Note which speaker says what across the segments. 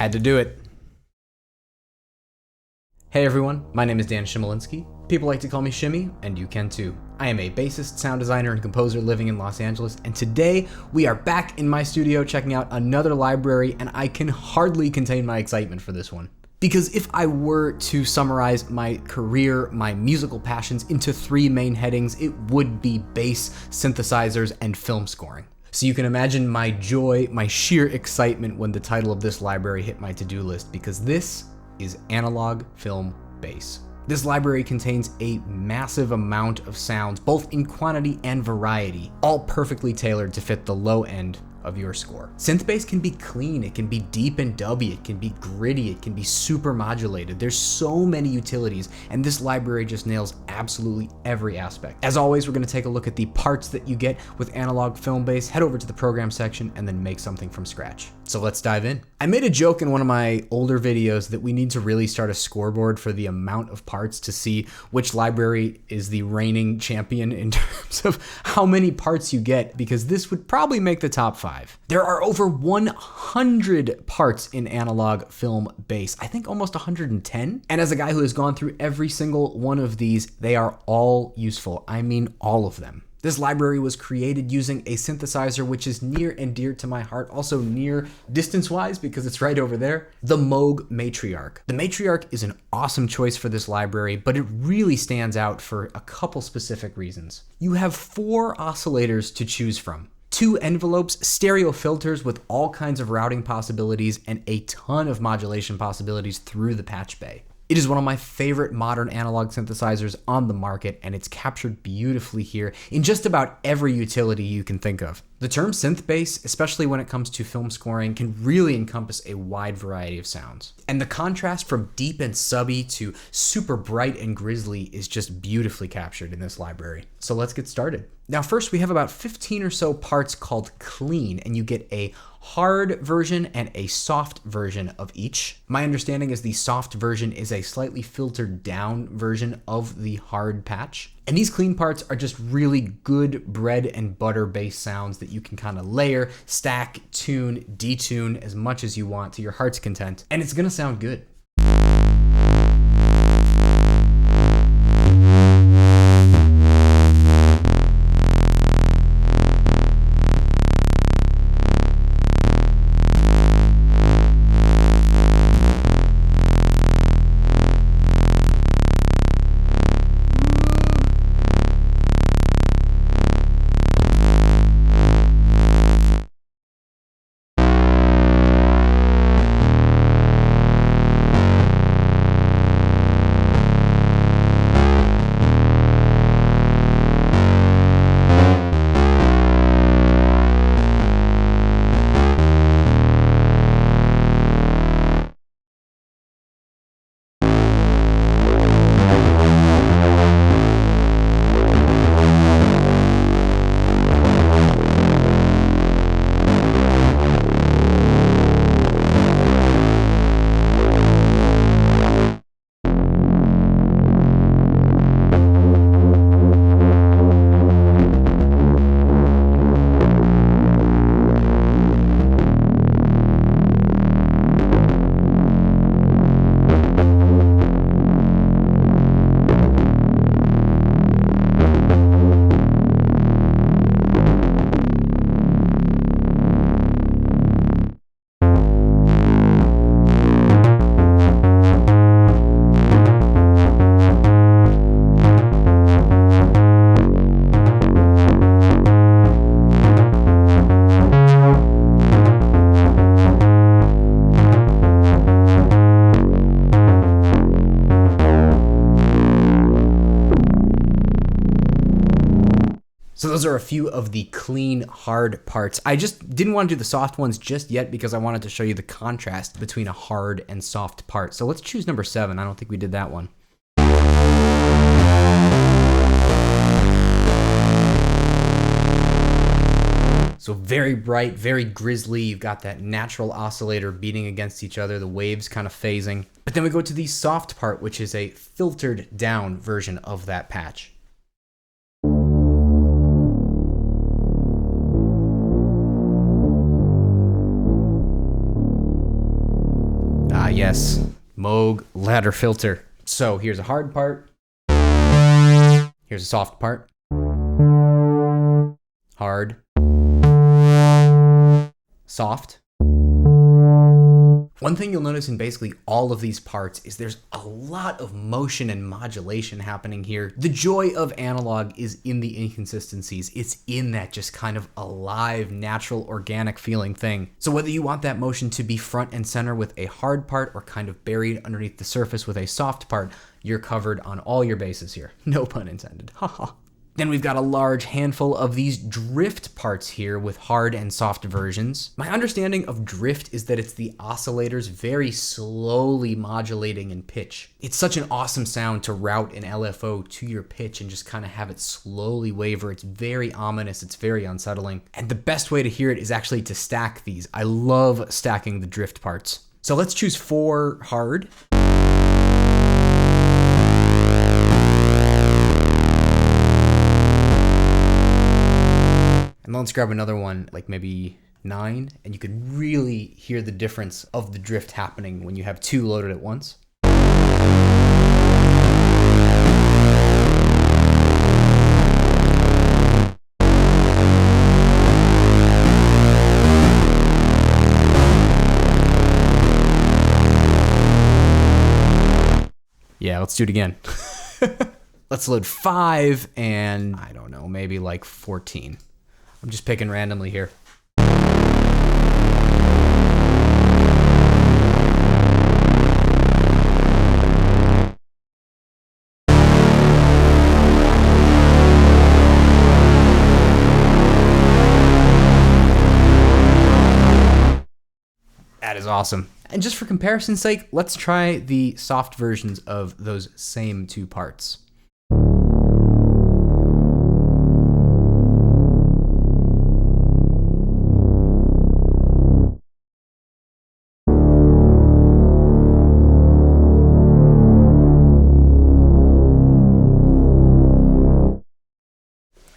Speaker 1: Had to do it. Hey everyone, my name is Dan Shimolinski. People like to call me Chimy, and you can too. I am a bassist, sound designer, and composer living in Los Angeles, and today we are back in my studio checking out another library, and I can hardly contain my excitement for this one. Because if I were to summarize my career, my musical passions into three main headings, it would be bass, synthesizers, and film scoring. So you can imagine my joy, my sheer excitement when the title of this library hit my to-do list, because this is analog film bass. This library contains a massive amount of sounds, both in quantity and variety, all perfectly tailored to fit the low end of your score. Synth bass can be clean, it can be deep and dubby, it can be gritty, it can be super modulated. There's so many utilities, and this library just nails absolutely every aspect. As always, we're gonna take a look at the parts that you get with analog film bass, head over to the program section, and then make something from scratch. So let's dive in. I made a joke in one of my older videos that we need to really start a scoreboard for the amount of parts to see which library is the reigning champion in terms of how many parts you get, because this would probably make the top 5. There are over 100 parts in analog film bass. I think almost 110. And as a guy who has gone through every single one of these, they are all useful. I mean, all of them. This library was created using a synthesizer which is near and dear to my heart, also near distance-wise because it's right over there, the Moog Matriarch. The Matriarch is an awesome choice for this library, but it really stands out for a couple specific reasons. You have 4 oscillators to choose from. 2 envelopes, stereo filters with all kinds of routing possibilities, and a ton of modulation possibilities through the patch bay. It is one of my favorite modern analog synthesizers on the market, and it's captured beautifully here in just about every utility you can think of. The term synth bass, especially when it comes to film scoring, can really encompass a wide variety of sounds. And the contrast from deep and subby to super bright and grisly is just beautifully captured in this library. So let's get started. Now first, we have about 15 or so parts called clean, and you get a hard version and a soft version of each. My understanding is the soft version is a slightly filtered down version of the hard patch. And these clean parts are just really good bread and butter bass sounds that you can kind of layer, stack, tune, detune as much as you want to your heart's content, and it's gonna sound good. So those are a few of the clean, hard parts. I just didn't want to do the soft ones just yet because I wanted to show you the contrast between a hard and soft part. So let's choose number 7. I don't think we did that one. So very bright, very grisly. You've got that natural oscillator beating against each other, the waves kind of phasing. But then we go to the soft part, which is a filtered down version of that patch. Yes, Moog ladder filter. So here's a hard part. Here's a soft part. Hard. Soft. One thing you'll notice in basically all of these parts is there's a lot of motion and modulation happening here. The joy of analog is in the inconsistencies. It's in that just kind of alive, natural, organic feeling thing. So whether you want that motion to be front and center with a hard part or kind of buried underneath the surface with a soft part, you're covered on all your bases here. No pun intended. Haha. Then we've got a large handful of these drift parts here with hard and soft versions. My understanding of drift is that it's the oscillators very slowly modulating in pitch. It's such an awesome sound to route an LFO to your pitch and just kind of have it slowly waver. It's very ominous, it's very unsettling. And the best way to hear it is actually to stack these. I love stacking the drift parts. So let's choose 4 hard. And let's grab another one, like maybe 9, and you can really hear the difference of the drift happening when you have 2 loaded at once. Yeah, let's do it again. Let's load 5 and I don't know, maybe like 14. I'm just picking randomly here. That is awesome. And just for comparison's sake, let's try the soft versions of those same 2 parts.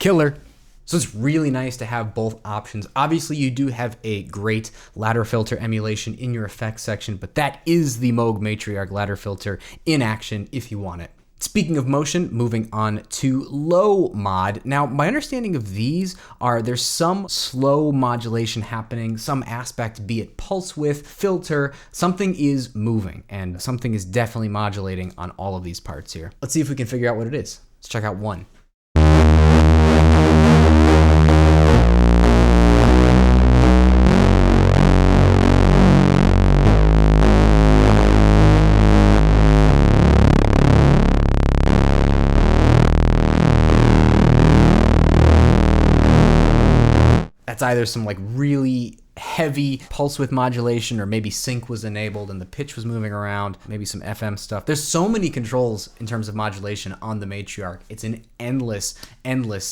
Speaker 1: Killer. So it's really nice to have both options. Obviously, you do have a great ladder filter emulation in your effects section, but that is the Moog Matriarch ladder filter in action if you want it. Speaking of motion, moving on to low mod. Now, my understanding of these are there's some slow modulation happening, some aspect, be it pulse width, filter, something is moving, and something is definitely modulating on all of these parts here. Let's see if we can figure out what it is. Let's check out 1. That's either some like really heavy pulse width modulation, or maybe sync was enabled and the pitch was moving around, maybe some FM stuff. There's so many controls in terms of modulation on the Matriarch. It's an endless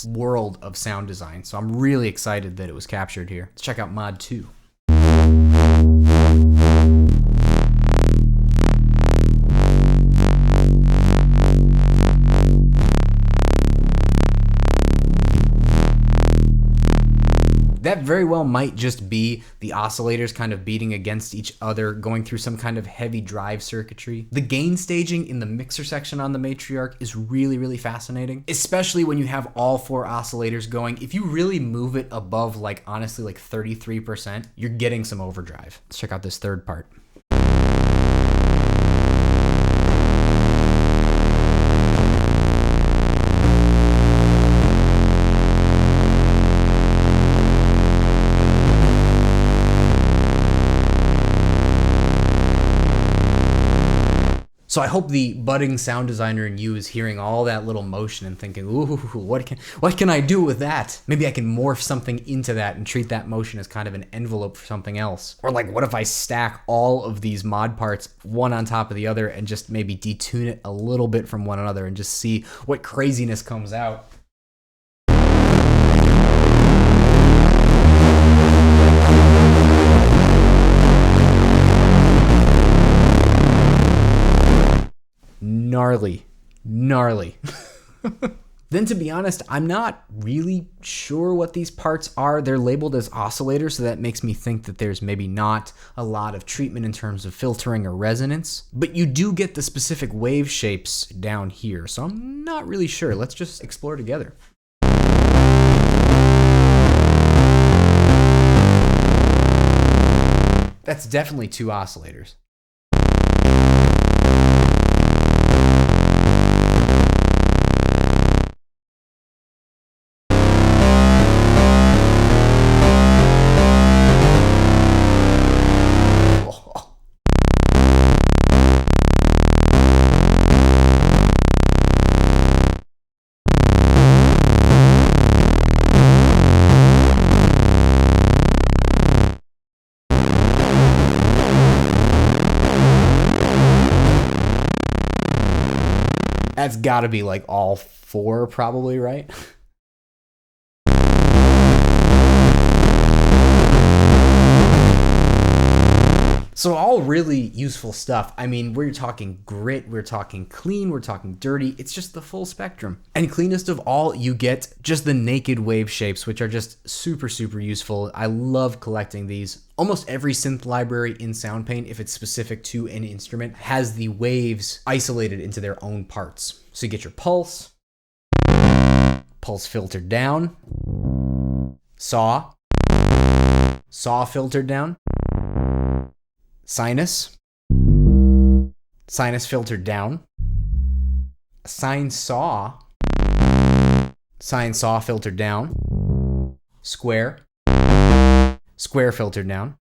Speaker 1: world of sound design. So I'm really excited that it was captured here. Let's check out mod 2. That very well might just be the oscillators kind of beating against each other, going through some kind of heavy drive circuitry. The gain staging in the mixer section on the Matriarch is really fascinating, especially when you have all 4 oscillators going. If you really move it above, like, honestly, like 33%, you're getting some overdrive. Let's check out this third part. So I hope the budding sound designer in you is hearing all that little motion and thinking, ooh, what can I do with that? Maybe I can morph something into that and treat that motion as kind of an envelope for something else. Or like, what if I stack all of these mod parts one on top of the other and just maybe detune it a little bit from one another and just see what craziness comes out? Gnarly. Then to be honest, I'm not really sure what these parts are. They're labeled as oscillators, so that makes me think that there's maybe not a lot of treatment in terms of filtering or resonance. But you do get the specific wave shapes down here, so I'm not really sure. Let's just explore together. That's definitely 2 oscillators. That's gotta be like all 4 probably, right? So all really useful stuff. I mean, we're talking grit, we're talking clean, we're talking dirty. It's just the full spectrum. And cleanest of all, you get just the naked wave shapes, which are just super, super useful. I love collecting these. Almost every synth library in Soundpaint, if it's specific to an instrument, has the waves isolated into their own parts. So you get your pulse filtered down, saw filtered down, sinus filtered down, sine saw filtered down, square filtered down.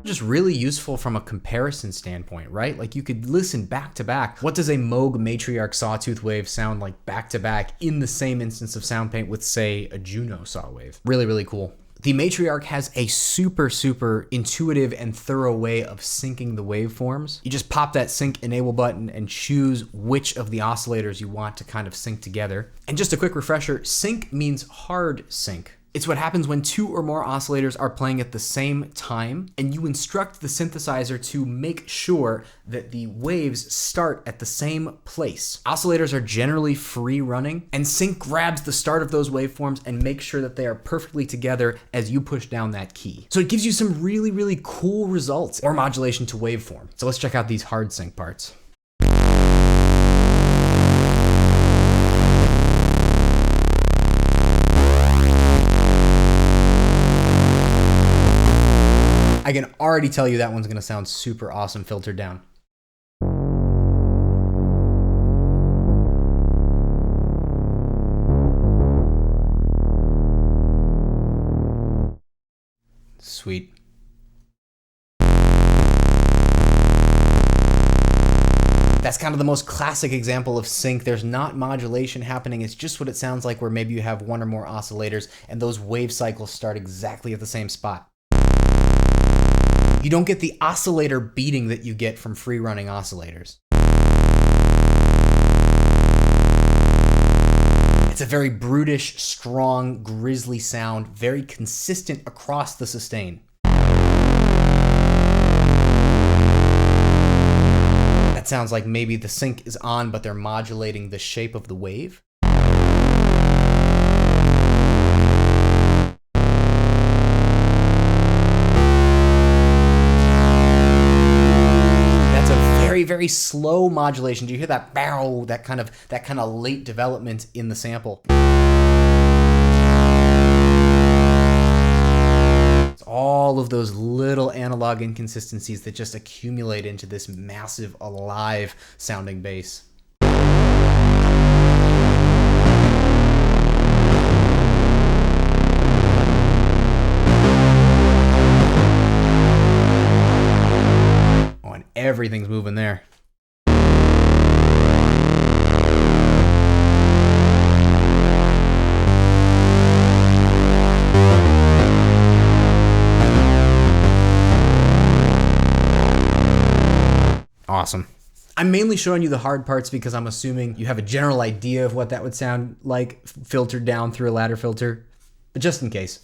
Speaker 1: Just really useful from a comparison standpoint, right? Like you could listen back to back. What does a Moog Matriarch sawtooth wave sound like back to back in the same instance of Soundpaint with, say, a Juno saw wave? Really, really cool. The Matriarch has a super, super intuitive and thorough way of syncing the waveforms. You just pop that sync enable button and choose which of the oscillators you want to kind of sync together. And just a quick refresher, sync means hard sync. It's what happens when 2 or more oscillators are playing at the same time, and you instruct the synthesizer to make sure that the waves start at the same place. Oscillators are generally free running, and sync grabs the start of those waveforms and makes sure that they are perfectly together as you push down that key. So it gives you some really, really cool results or modulation to waveform. So let's check out these hard sync parts. I can already tell you that one's gonna sound super awesome filtered down. Sweet. That's kind of the most classic example of sync. There's not modulation happening. It's just what it sounds like, where maybe you have 1 or more oscillators and those wave cycles start exactly at the same spot. You don't get the oscillator beating that you get from free running oscillators. It's a very brutish, strong, grisly sound, very consistent across the sustain. That sounds like maybe the sync is on, but they're modulating the shape of the wave. Very slow modulation. Do you hear that bow, that kind of late development in the sample? It's all of those little analog inconsistencies that just accumulate into this massive, alive sounding bass. Everything's moving there. Awesome. I'm mainly showing you the hard parts because I'm assuming you have a general idea of what that would sound like filtered down through a ladder filter, but just in case.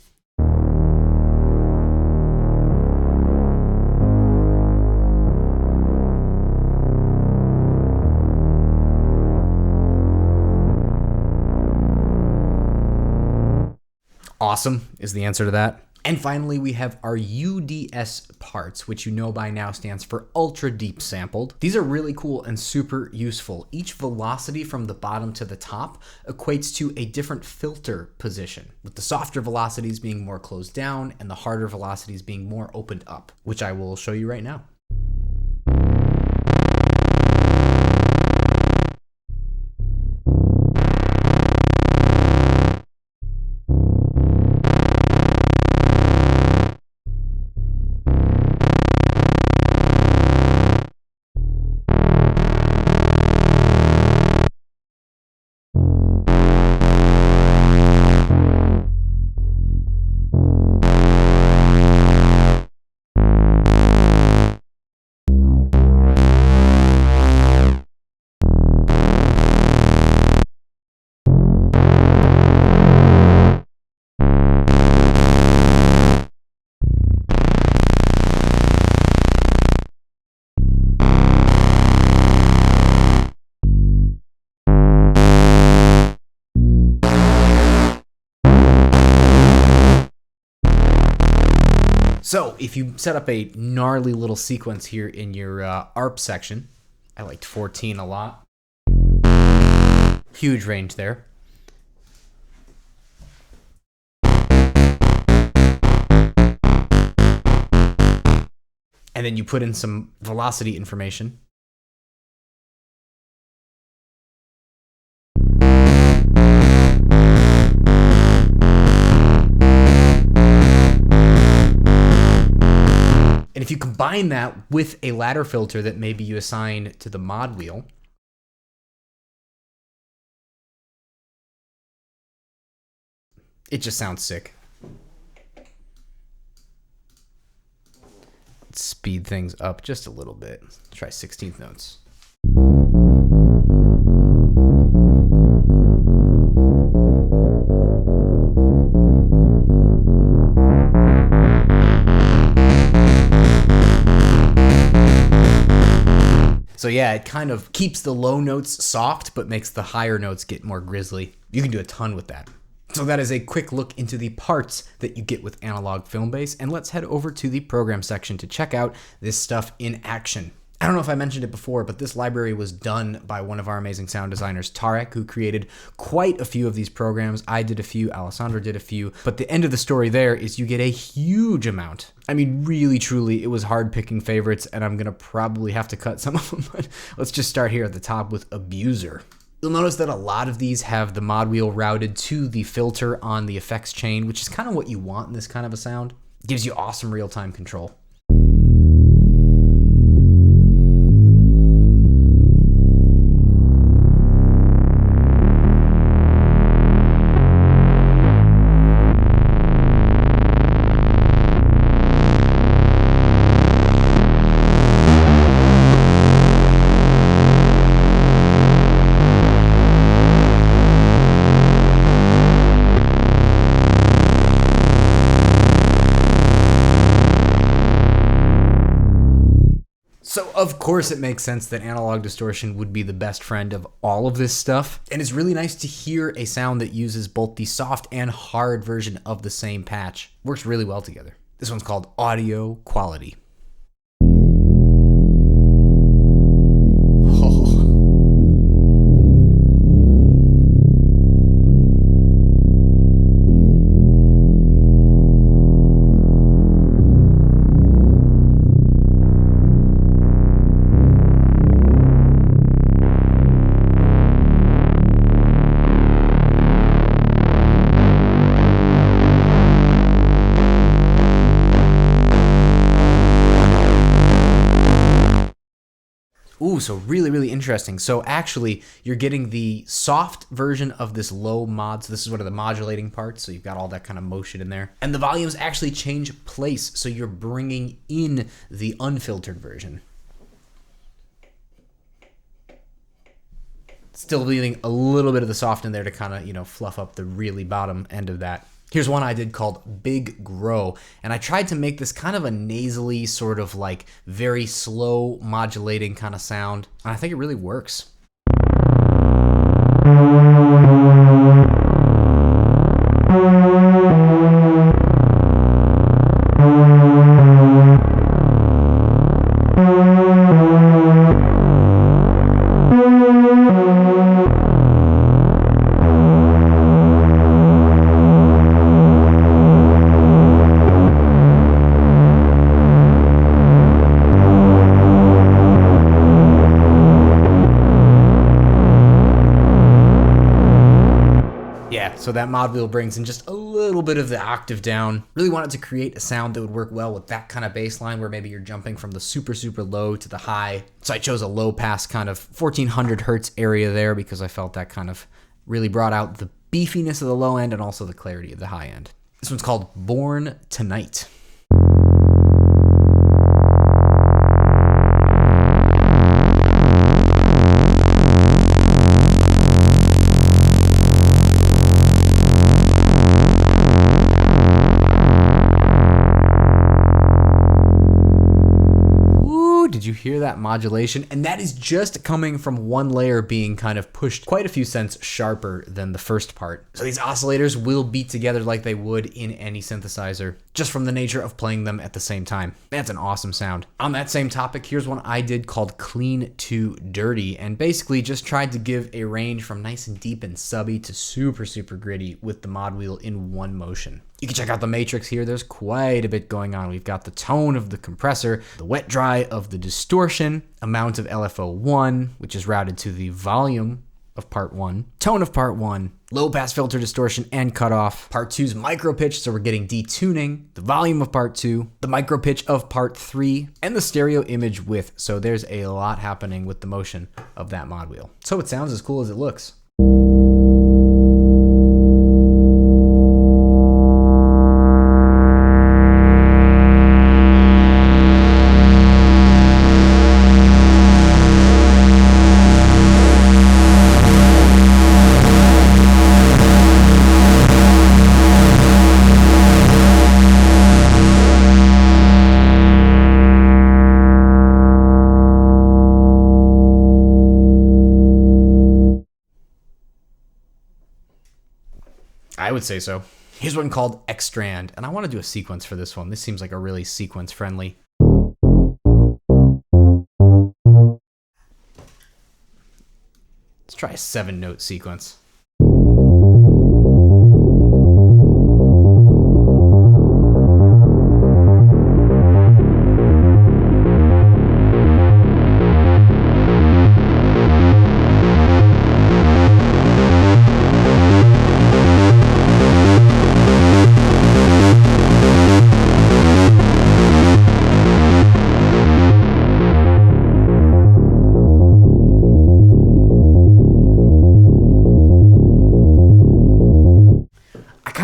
Speaker 1: Awesome is the answer to that. And finally, we have our UDS parts, which you know by now stands for ultra deep sampled. These are really cool and super useful. Each velocity from the bottom to the top equates to a different filter position, with the softer velocities being more closed down and the harder velocities being more opened up, which I will show you right now. So if you set up a gnarly little sequence here in your ARP section, I liked 14 a lot. Huge range there. And then you put in some velocity information. And if you combine that with a ladder filter that maybe you assign to the mod wheel, it just sounds sick. Let's speed things up just a little bit. Let's try 16th notes. So yeah, it kind of keeps the low notes soft, but makes the higher notes get more grisly. You can do a ton with that. So that is a quick look into the parts that you get with analog Film Bass, and let's head over to the program section to check out this stuff in action. I don't know if I mentioned it before, but this library was done by one of our amazing sound designers, Tarek, who created quite a few of these programs. I did a few, Alessandro did a few, but the end of the story there is you get a huge amount. I mean, really, truly, it was hard picking favorites, and I'm gonna probably have to cut some of them, but let's just start here at the top with Abuser. You'll notice that a lot of these have the mod wheel routed to the filter on the effects chain, which is kind of what you want in this kind of a sound. It gives you awesome real-time control. So of course it makes sense that analog distortion would be the best friend of all of this stuff. And it's really nice to hear a sound that uses both the soft and hard version of the same patch. Works really well together. This one's called Audio Quality. Ooh, so really, really interesting. So actually, you're getting the soft version of this low mod. So this is one of the modulating parts. So you've got all that kind of motion in there. And the volumes actually change place. So you're bringing in the unfiltered version. Still leaving a little bit of the soft in there to kind of, you know, fluff up the really bottom end of that. Here's one I did called Big Grow, and I tried to make this kind of a nasally, sort of like very slow modulating kind of sound, and I think it really works. Yeah, so that mod wheel brings in just a little bit of the octave down. Really wanted to create a sound that would work well with that kind of bass line where maybe you're jumping from the super, super low to the high. So I chose a low pass kind of 1400 hertz area there because I felt that kind of really brought out the beefiness of the low end and also the clarity of the high end. This one's called Born Tonight. Did you hear that modulation? And that is just coming from one layer being kind of pushed quite a few cents sharper than the first part. So these oscillators will beat together like they would in any synthesizer, just from the nature of playing them at the same time. That's an awesome sound. On that same topic, here's one I did called Clean to Dirty, and basically just tried to give a range from nice and deep and subby to super, super gritty with the mod wheel in one motion. You can check out the matrix here. There's quite a bit going on. We've got the tone of the compressor, the wet dry of the distortion, amount of LFO1, which is routed to the volume of part 1, tone of part 1, low pass filter distortion and cutoff, part 2's micro pitch, so we're getting detuning, the volume of part 2, the micro pitch of part 3, and the stereo image width. So there's a lot happening with the motion of that mod wheel. So it sounds as cool as it looks. I would say so. Here's one called Ekstrand, and I want to do a sequence for this one. This seems like a really sequence friendly. Let's try a 7-note sequence.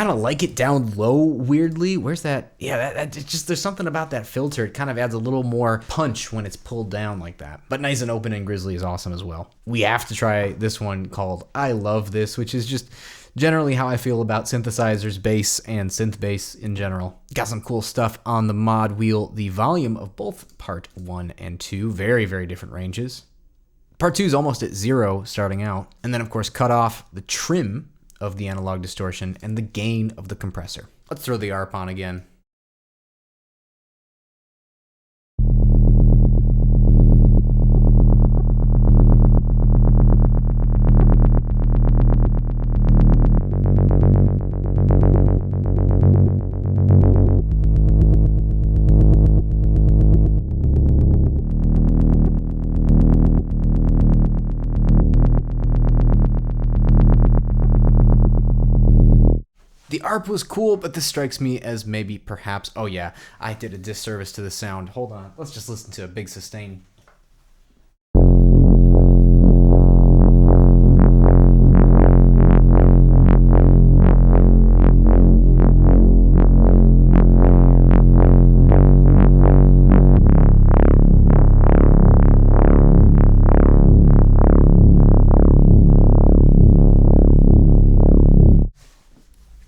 Speaker 1: Like it down low weirdly. Where's that? Yeah, that just, there's something about that filter. It kind of adds a little more punch when it's pulled down like that. But nice and open and grizzly is awesome as well. We have to try this one called I Love This, which is just generally how I feel about synthesizers, bass, and synth bass in general. Got some cool stuff on the mod wheel. The volume of both part 1 and 2, very, very different ranges. Part 2 is almost at 0 starting out. And then of course cut off the trim of the analog distortion and the gain of the compressor. Let's throw the ARP on again. The ARP was cool, but this strikes me as maybe perhaps, oh yeah, I did a disservice to the sound. Hold on, let's just listen to a big sustain.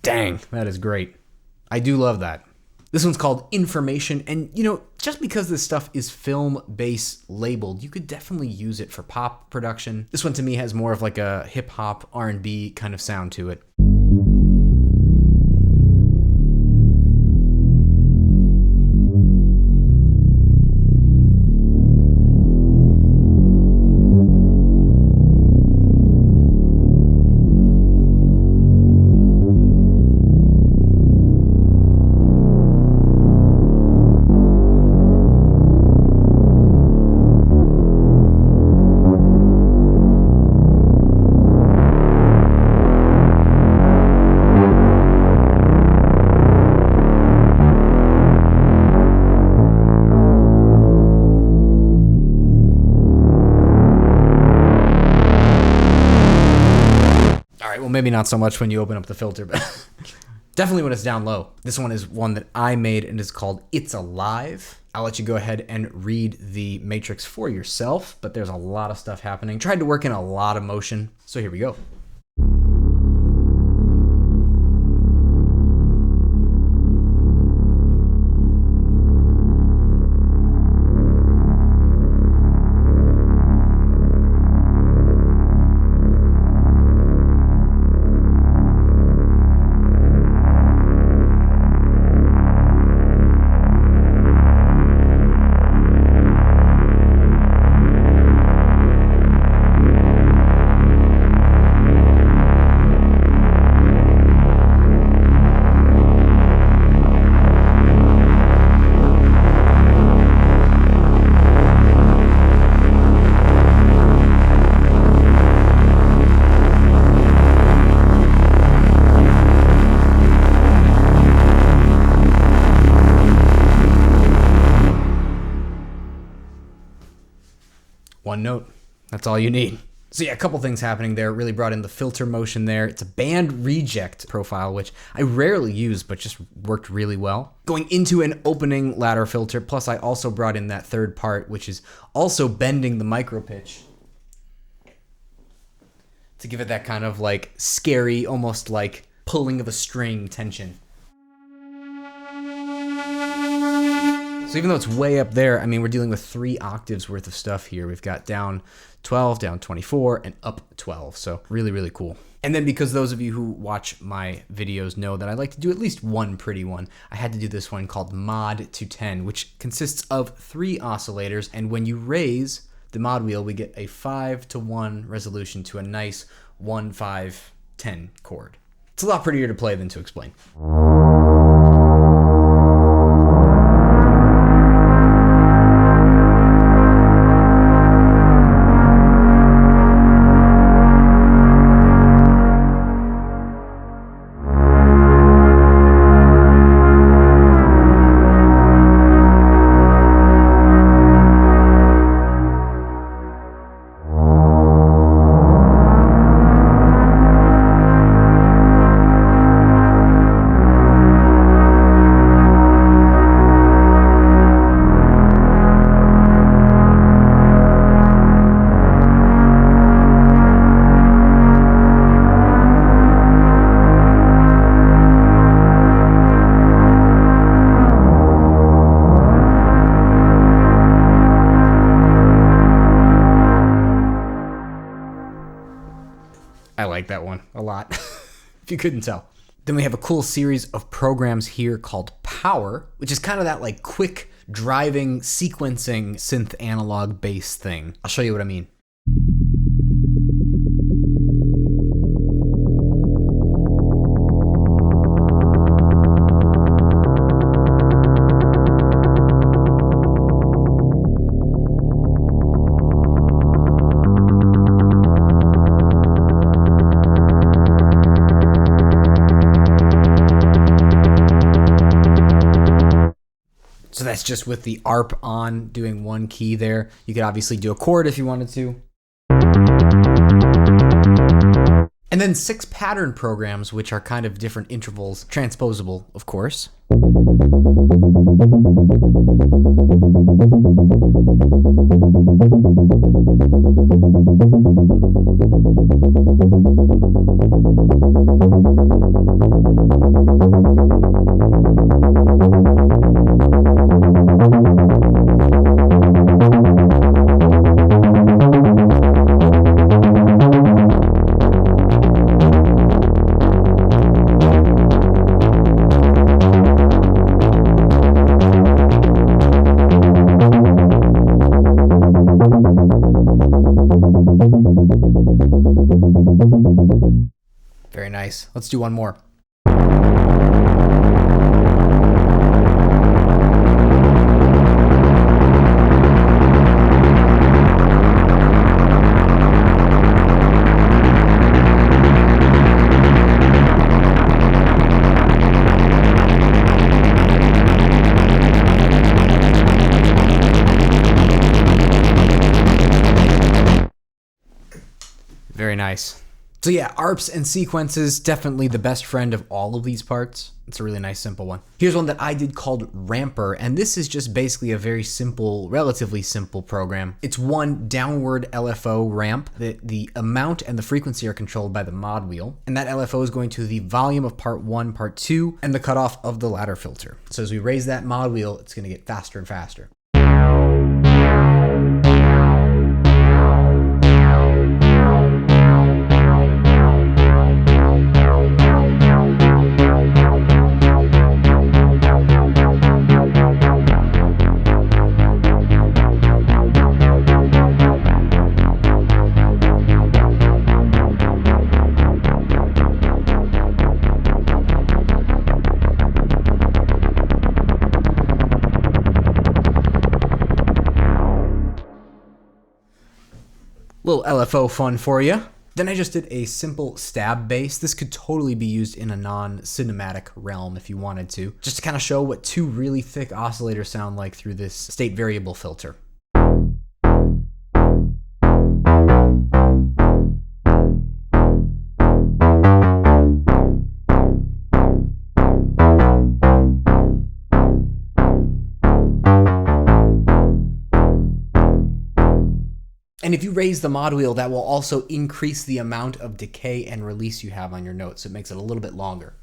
Speaker 1: Dang, that is great. I do love that. This one's called Information, and you know, just because this stuff is film bass labeled, you could definitely use it for pop production. This one to me has more of like a hip hop R&B kind of sound to it. Well, maybe not so much when you open up the filter, but definitely when it's down low. This one is one that I made and is called It's Alive. I'll let you go ahead and read the matrix for yourself, but there's a lot of stuff happening. Tried to work in a lot of motion, so here we go. One note, that's all you need. So yeah, a couple things happening there. Really brought in the filter motion there. It's a band reject profile, which I rarely use, but just worked really well. Going into an opening ladder filter, plus I also brought in that third part, which is also bending the micro pitch to give it that kind of like scary, almost like pulling of a string tension. So even though it's way up there, I mean, we're dealing with 3 octaves worth of stuff here. We've got down 12, down 24, and up 12. So really, really cool. And then because those of you who watch my videos know that I like to do at least one pretty one, I had to do this one called Mod to 10, which consists of 3 oscillators. And when you raise the mod wheel, we get a 5-to-1 resolution to a nice 1-5-10 chord. It's a lot prettier to play than to explain. I like that one a lot, if you couldn't tell. Then we have a cool series of programs here called Power, which is kind of that like quick driving sequencing synth analog bass thing. I'll show you what I mean. So that's just with the ARP on, doing one key there. You could obviously do a chord if you wanted to. And then 6 pattern programs, which are kind of different intervals, transposable, of course. Very nice. Let's do one more. Very nice. So yeah, ARPs and sequences, definitely the best friend of all of these parts. It's a really nice simple one. Here's one that I did called Ramper, and this is just basically a very simple, relatively simple program. It's one downward LFO ramp. The amount and the frequency are controlled by the mod wheel, and that LFO is going to the volume of part 1, part 2, and the cutoff of the ladder filter. So as we raise that mod wheel, it's going to get faster and faster. Little LFO fun for you. Then I just did a simple stab bass. This could totally be used in a non-cinematic realm if you wanted to, just to kind of show what two really thick oscillators sound like through this state variable filter. And if you raise the mod wheel, that will also increase the amount of decay and release you have on your note, so it makes it a little bit longer.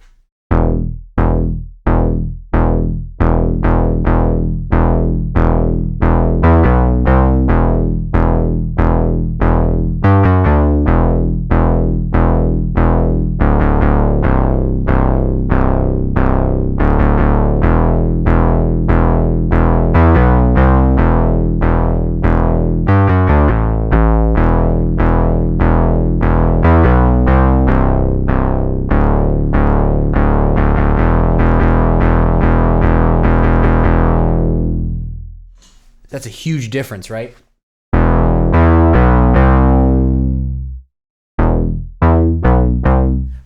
Speaker 1: That's a huge difference, right?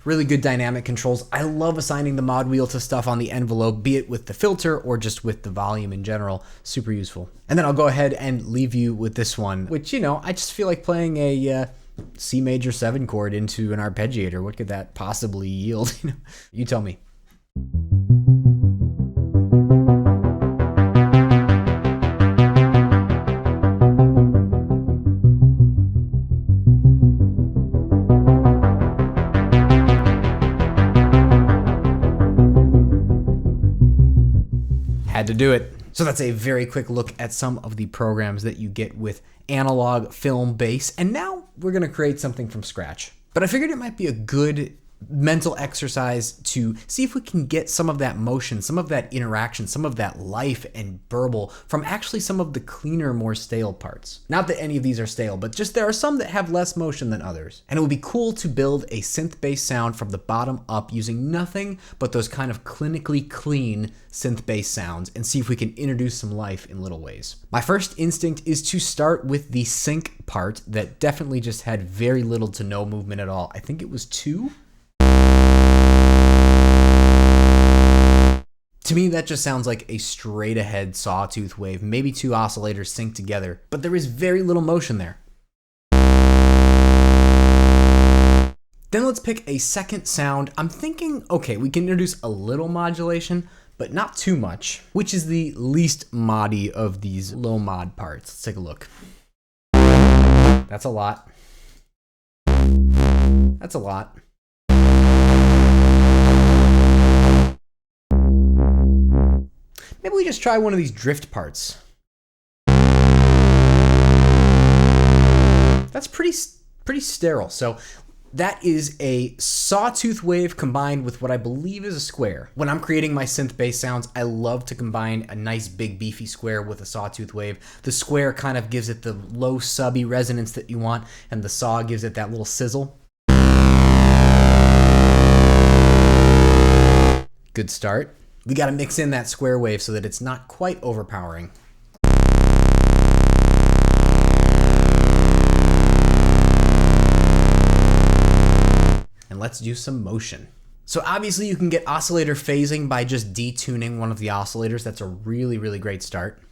Speaker 1: Really good dynamic controls. I love assigning the mod wheel to stuff on the envelope, be it with the filter or just with the volume in general. Super useful. And then I'll go ahead and leave you with this one, which, you know, I just feel like playing a C major 7 chord into an arpeggiator. What could that possibly yield? You tell me. Had to do it. So that's a very quick look at some of the programs that you get with analog Film Bass. And now we're going to create something from scratch. But I figured it might be a good mental exercise to see if we can get some of that motion, some of that interaction, some of that life and burble from actually some of the cleaner, more stale parts. Not that any of these are stale, but just there are some that have less motion than others. And it would be cool to build a synth-based sound from the bottom up using nothing but those kind of clinically clean synth-based sounds and see if we can introduce some life in little ways. My first instinct is to start with the sync part that definitely just had very little to no movement at all. I think it was 2. To me, that just sounds like a straight ahead sawtooth wave, maybe 2 oscillators synced together, but there is very little motion there. Then let's pick a second sound. I'm thinking, okay, we can introduce a little modulation, but not too much, which is the least moddy of these low mod parts. Let's take a look. That's a lot. That's a lot. Maybe we just try one of these drift parts. That's pretty sterile. So that is a sawtooth wave combined with what I believe is a square. When I'm creating my synth bass sounds, I love to combine a nice big beefy square with a sawtooth wave. The square kind of gives it the low subby resonance that you want, and the saw gives it that little sizzle. Good start. We got to mix in that square wave so that it's not quite overpowering. And let's do some motion. So obviously you can get oscillator phasing by just detuning one of the oscillators. That's a really, really great start.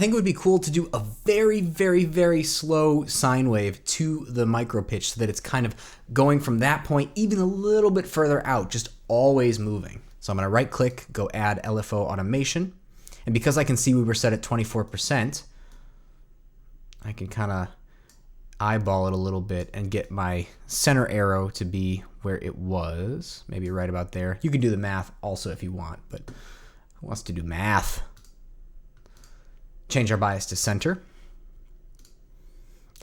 Speaker 1: think it would be cool to do a very, very, very slow sine wave to the micro pitch so that it's kind of going from that point even a little bit further out, just always moving. So I'm going to right click, go add LFO automation. And because I can see we were set at 24%, I can kind of eyeball it a little bit and get my center arrow to be where it was, maybe right about there. You can do the math also if you want, but who wants to do math? Change our bias to center.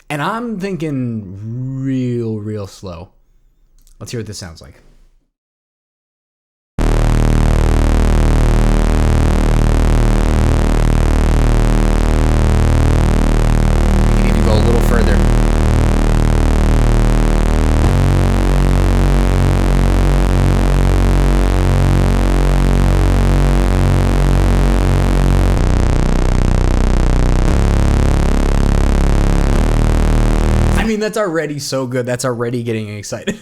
Speaker 1: And I'm thinking real slow. Let's hear what this sounds like. You need to go a little further. I mean, that's already so good. That's already getting excited.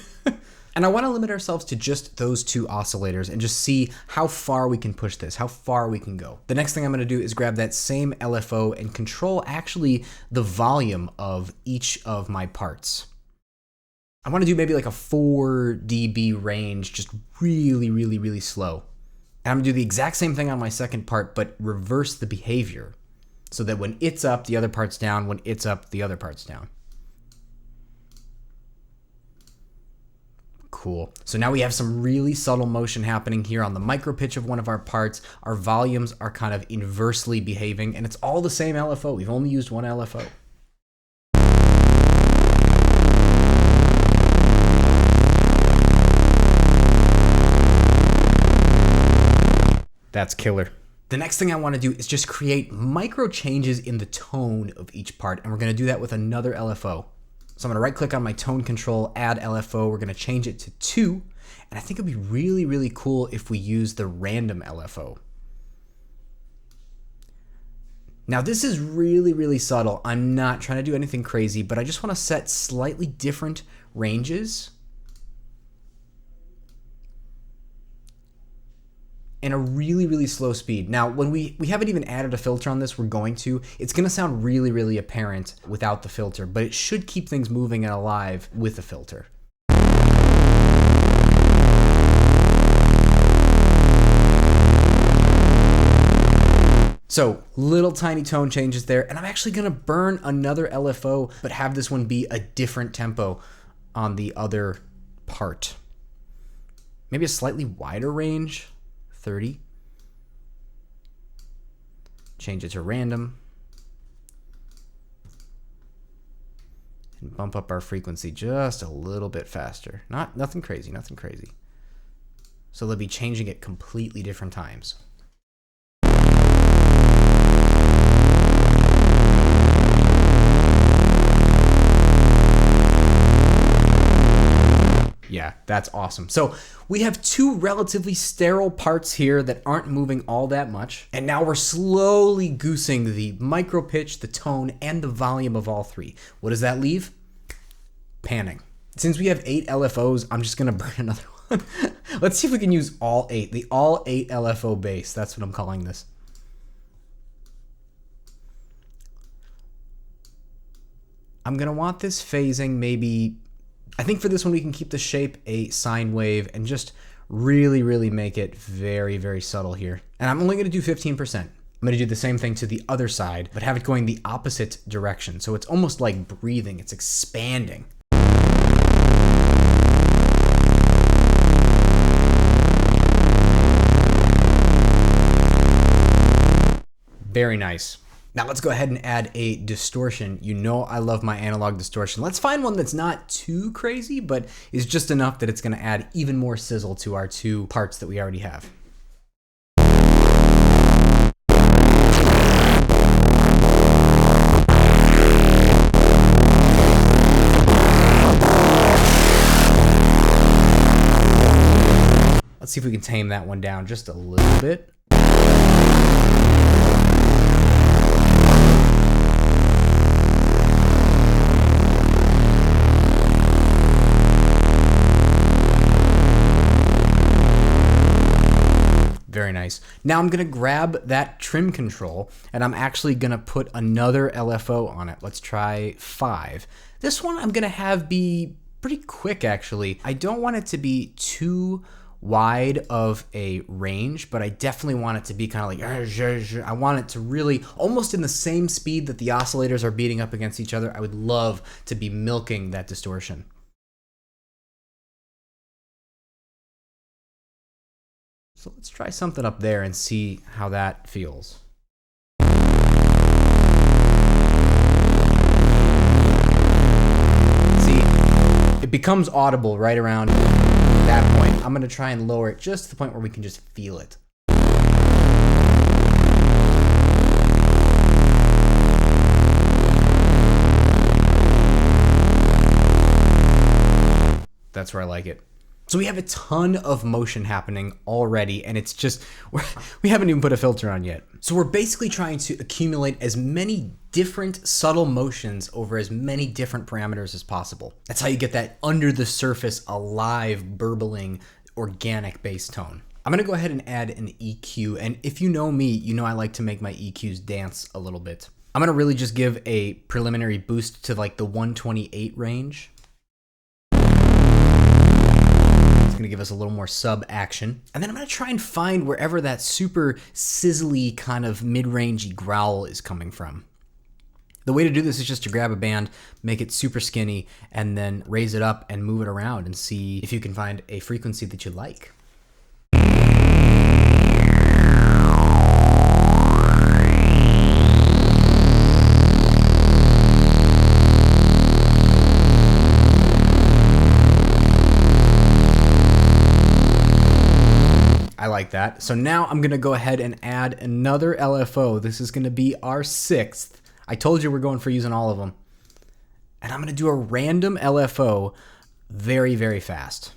Speaker 1: And I want to limit ourselves to just those two oscillators and just see how far we can push this, how far we can go. The next thing I'm going to do is grab that same LFO and control actually the volume of each of my parts. I want to do maybe like a 4 dB range, just really slow. And I'm going to do the exact same thing on my second part, but reverse the behavior so that when it's up, the other part's down. When it's up, the other part's down. Cool. So now we have some really subtle motion happening here on the micro pitch of one of our parts. Our volumes are kind of inversely behaving, and it's all the same LFO. We've only used one LFO. That's killer. The next thing I want to do is just create micro changes in the tone of each part, and we're going to do that with another LFO. So I'm going to right click on my tone control, add LFO. We're going to change it to 2. And I think it'd be really cool if we use the random LFO. Now this is really subtle. I'm not trying to do anything crazy, but I just want to set slightly different ranges and a really slow speed. Now, when we haven't even added a filter on this, we're going to. It's gonna sound really apparent without the filter, but it should keep things moving and alive with the filter. So, little tiny tone changes there, and I'm actually gonna burn another LFO, but have this one be a different tempo on the other part. Maybe a slightly wider range. 30. Change it to random. And bump up our frequency just a little bit faster. Nothing crazy. So they'll be changing it completely different times. Yeah, that's awesome. So we have two relatively sterile parts here that aren't moving all that much. And now we're slowly goosing the micro pitch, the tone, and the volume of all three. What does that leave? Panning. Since we have 8 LFOs, I'm just gonna burn another one. Let's see if we can use all 8. The all 8 LFO bass. That's what I'm calling this. I'm gonna want this phasing maybe, I think for this one we can keep the shape a sine wave and just really make it very subtle here. And I'm only gonna do 15%. I'm gonna do the same thing to the other side, but have it going the opposite direction. So it's almost like breathing, it's expanding. Very nice. Now let's go ahead and add a distortion. You know I love my analog distortion. Let's find one that's not too crazy, but is just enough that it's gonna add even more sizzle to our two parts that we already have. Let's see if we can tame that one down just a little bit. Very nice. Now I'm gonna grab that trim control and I'm actually gonna put another LFO on it. Let's try 5. This one I'm gonna have be pretty quick actually. I don't want it to be too wide of a range, but I definitely want it to be kind of like, I want it to really, almost in the same speed that the oscillators are beating up against each other. I would love to be milking that distortion. So let's try something up there and see how that feels. See, it becomes audible right around that point. I'm gonna try and lower it just to the point where we can just feel it. That's where I like it. So we have a ton of motion happening already, and it's just, we haven't even put a filter on yet. So we're basically trying to accumulate as many different subtle motions over as many different parameters as possible. That's how you get that under the surface, alive, burbling, organic bass tone. I'm gonna go ahead and add an EQ, and if you know me, you know I like to make my EQs dance a little bit. I'm gonna really just give a preliminary boost to like the 128 range. Gonna give us a little more sub action. And then I'm gonna try and find wherever that super sizzly kind of mid-rangey growl is coming from. The way to do this is just to grab a band, make it super skinny, and then raise it up and move it around and see if you can find a frequency that you like. I like that. So now I'm gonna go ahead and add another LFO. This is gonna be our 6th. I told you we're going for using all of them. And I'm gonna do a random LFO very, very fast.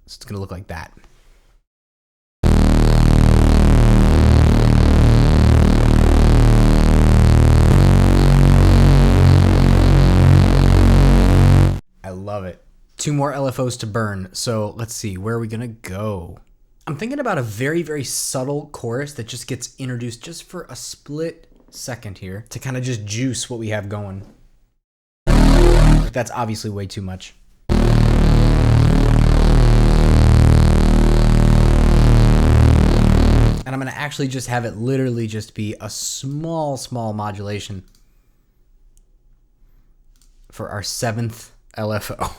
Speaker 1: So it's gonna look like that. I love it. 2 more LFOs to burn, so let's see, where are we gonna go? I'm thinking about a very, very subtle chorus that just gets introduced just for a split second here to kind of just juice what we have going. That's obviously way too much. And I'm gonna actually just have it literally just be a small, small modulation for our 7th LFO.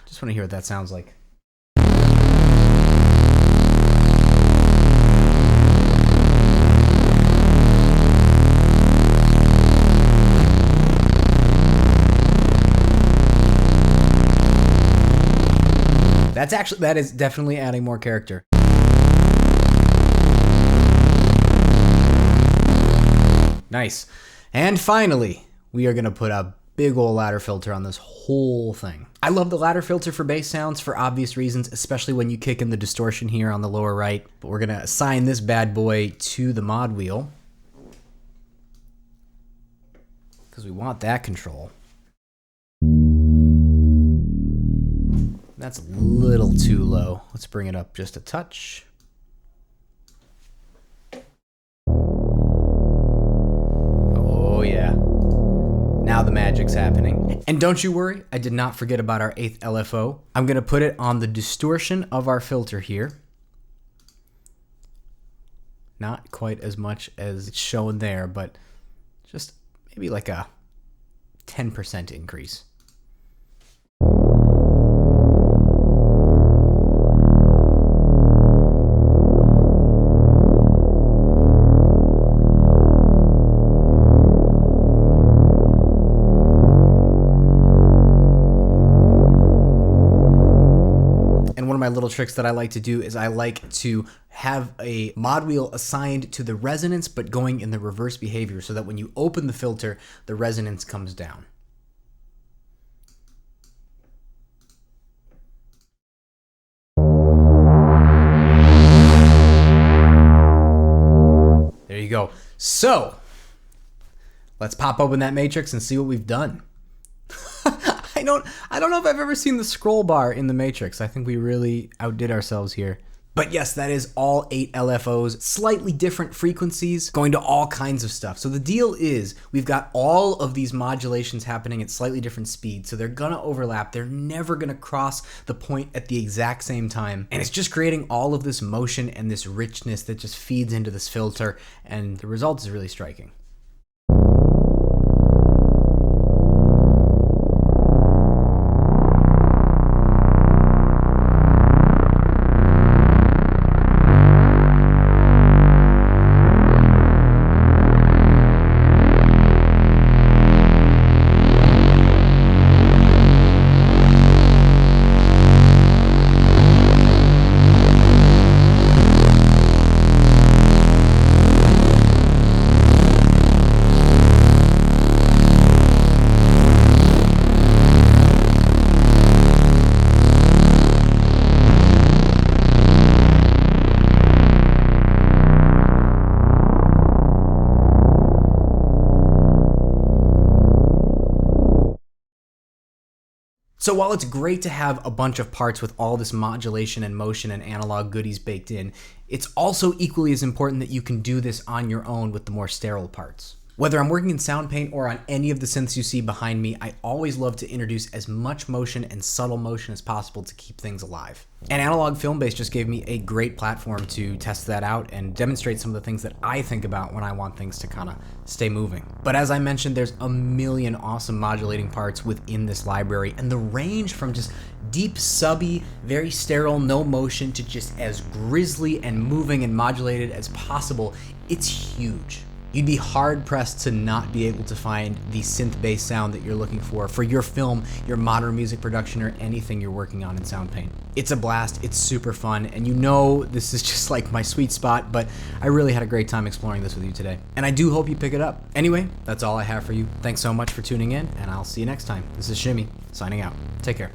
Speaker 1: Just want to hear what that sounds like. That is definitely adding more character. Nice. And finally, we are going to put a big ol' ladder filter on this whole thing. I love the ladder filter for bass sounds for obvious reasons, especially when you kick in the distortion here on the lower right. But we're gonna assign this bad boy to the mod wheel because we want that control. That's a little too low. Let's bring it up just a touch. Oh yeah. Now the magic's happening. And don't you worry, I did not forget about our 8th LFO. I'm gonna put it on the distortion of our filter here. Not quite as much as it's showing there, but just maybe like a 10% increase. My little tricks that I like to do is I like to have a mod wheel assigned to the resonance but going in the reverse behavior so that when you open the filter, the resonance comes down. There you go. So let's pop open that matrix and see what we've done. I I don't know if I've ever seen the scroll bar in the Matrix. I think we really outdid ourselves here. But yes, that is all 8 LFOs, slightly different frequencies, going to all kinds of stuff. So the deal is, we've got all of these modulations happening at slightly different speeds, so they're gonna overlap. They're never gonna cross the point at the exact same time. And it's just creating all of this motion and this richness that just feeds into this filter, and the result is really striking. So while it's great to have a bunch of parts with all this modulation and motion and analog goodies baked in, it's also equally as important that you can do this on your own with the more sterile parts. Whether I'm working in Soundpaint or on any of the synths you see behind me, I always love to introduce as much motion and subtle motion as possible to keep things alive. And Analog Film Bass just gave me a great platform to test that out and demonstrate some of the things that I think about when I want things to kind of stay moving. But as I mentioned, there's a million awesome modulating parts within this library, and the range from just deep subby, very sterile, no motion, to just as grisly and moving and modulated as possible, it's huge. You'd be hard-pressed to not be able to find the synth-based sound that you're looking for your film, your modern music production, or anything you're working on in Soundpaint. It's a blast, it's super fun, and you know this is just like my sweet spot, but I really had a great time exploring this with you today. And I do hope you pick it up. Anyway, that's all I have for you. Thanks so much for tuning in, and I'll see you next time. This is Chimy, signing out. Take care.